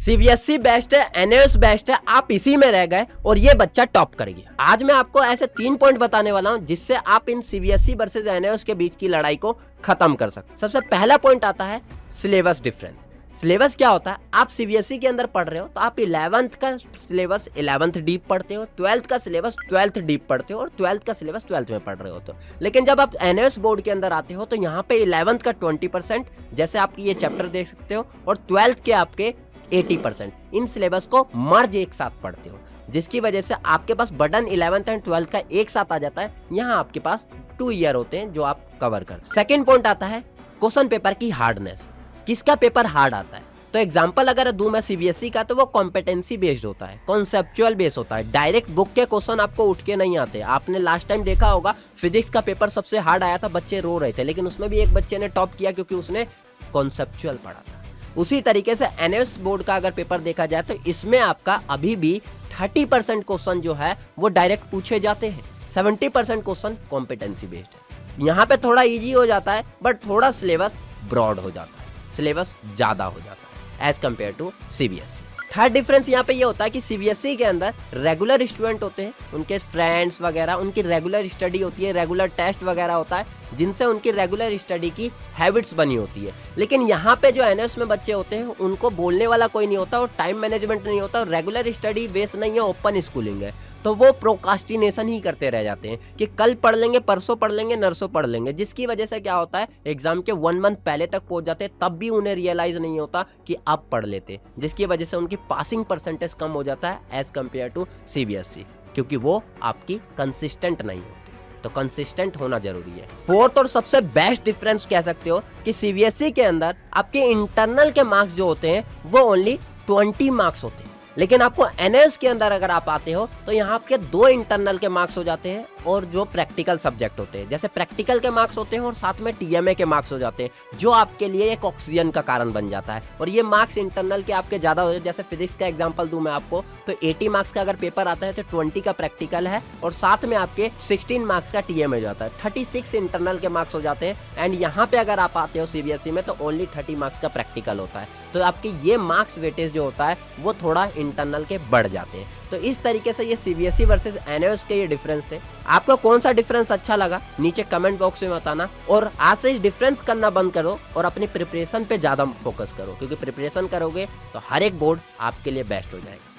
CBSE best है, एनएएस best है, आप इसी में रह गए और ये बच्चा टॉप कर गया। आज मैं आपको ऐसे 3 पॉइंट बताने वाला हूं जिससे आप इन सीबीएसई वर्सेस एनएएस के बीच की लड़ाई को खत्म कर सकते। सबसे पहला पॉइंट आता है सिलेबस डिफरेंस। सिलेबस क्या होता है? आप सीबीएसई के अंदर पढ़ रहे हो तो आप 11th का सिलेबस 11th डीप पढ़ते हो, 12th का सिलेबस 12th डीप पढ़ते हो और 12th का सिलेबस 12th में पढ़ रहे होते हो। लेकिन जब आप एनएएस बोर्ड के अंदर आते हो तो यहाँ पे 11th का 20%, जैसे आप ये चैप्टर देख सकते हो, और 12th के आपके 80%, इन सिलेबस को मर्ज एक साथ पढ़ते हो, जिसकी वजह से आपके पास बर्डन 11th एंड 12th का एक साथ आ जाता है। यहाँ आपके पास 2 ईयर होते हैं जो आप कवर कर। सेकेंड पॉइंट आता है क्वेश्चन पेपर की हार्डनेस। किसका पेपर हार्ड आता है? तो एग्जांपल अगर दूं मैं सीबीएसई का, तो वो कॉम्पिटेंसी बेस्ड होता है, कॉन्सेप्चुअल बेस्ड होता है। डायरेक्ट बुक के क्वेश्चन आपको उठ के नहीं आते। आपने लास्ट टाइम देखा होगा फिजिक्स का पेपर सबसे हार्ड आया था, बच्चे रो रहे थे, लेकिन उसमें भी एक बच्चे ने टॉप किया क्योंकि उसने कॉन्सेप्चुअल पढ़ा था। उसी तरीके से एनएएस बोर्ड का अगर पेपर देखा जाए तो इसमें आपका अभी भी 30% क्वेश्चन जो है वो डायरेक्ट पूछे जाते हैं, 70% क्वेश्चन कॉम्पिटेंसी बेस्ड है। यहाँ पे थोड़ा इजी हो जाता है बट थोड़ा सिलेबस ब्रॉड हो जाता है, सिलेबस ज्यादा हो जाता है as compare to CBSE. Third difference यहाँ पे ये होता है कि सीबीएसई के अंदर रेगुलर स्टूडेंट होते हैं, उनके फ्रेंड्स वगैरह, उनकी रेगुलर स्टडी होती है, रेगुलर टेस्ट वगैरह होता है जिनसे उनकी रेगुलर स्टडी की हैबिट्स बनी होती है। लेकिन यहाँ पे जो एनएस में बच्चे होते हैं उनको बोलने वाला कोई नहीं होता और टाइम मैनेजमेंट नहीं होता और रेगुलर स्टडी बेस नहीं है, ओपन स्कूलिंग है, तो वो प्रोकास्टिनेशन ही करते रह जाते हैं कि कल पढ़ लेंगे, परसों पढ़ लेंगे, नरसों पढ़ लेंगे, जिसकी वजह से क्या होता है एग्जाम के 1 मंथ पहले तक पहुंच जाते हैं, तब भी उन्हें रियलाइज नहीं होता कि अब पढ़ लेते, जिसकी वजह से उनकी पासिंग परसेंटेज कम हो जाता है एज कम्पेयर टू सीबीएसई, क्योंकि वो आपकी कंसिस्टेंट नहीं होती। तो कंसिस्टेंट होना जरूरी है। फोर्थ और सबसे बेस्ट डिफरेंस कह सकते हो कि सीबीएसई के अंदर आपके इंटरनल के मार्क्स जो होते हैं वो ओनली 20 मार्क्स होते हैं, लेकिन आपको एनएएस के अंदर अगर आप आते हो तो यहाँ आपके 2 इंटरनल के मार्क्स हो जाते हैं और जो प्रैक्टिकल सब्जेक्ट होते हैं, जैसे प्रैक्टिकल के मार्क्स होते हैं और साथ में टीएमए के मार्क्स हो जाते हैं, जो आपके लिए एक ऑक्सीजन का कारण बन जाता है। और ये मार्क्स इंटरनल के आपके ज्यादा होते हैं। जैसे फिजिक्स का एग्जांपल दूं मैं आपको, तो 80 मार्क्स का अगर पेपर आता है तो 20 का प्रैक्टिकल है और साथ में आपके 16 मार्क्स का टीएमए हो जाता है, 36 इंटरनल के मार्क्स हो जाते हैं। एंड यहाँ पे अगर आप आते हो सीबीएसई में तो ओनली 30 मार्क्स का प्रैक्टिकल होता है, तो आपके ये मार्क्स वेटेज जो होता है वो थोड़ा इंटरनल के बढ़ जाते हैं। तो इस तरीके से ये सीबीएसई वर्सेस एनएएस के ये डिफरेंस थे। आपको कौन सा डिफरेंस अच्छा लगा नीचे कमेंट बॉक्स में बताना, और आज से इस डिफरेंस करना बंद करो और अपनी प्रिपरेशन पे ज्यादा फोकस करो, क्योंकि प्रिपरेशन करोगे तो हर एक बोर्ड आपके लिए बेस्ट हो जाएगा।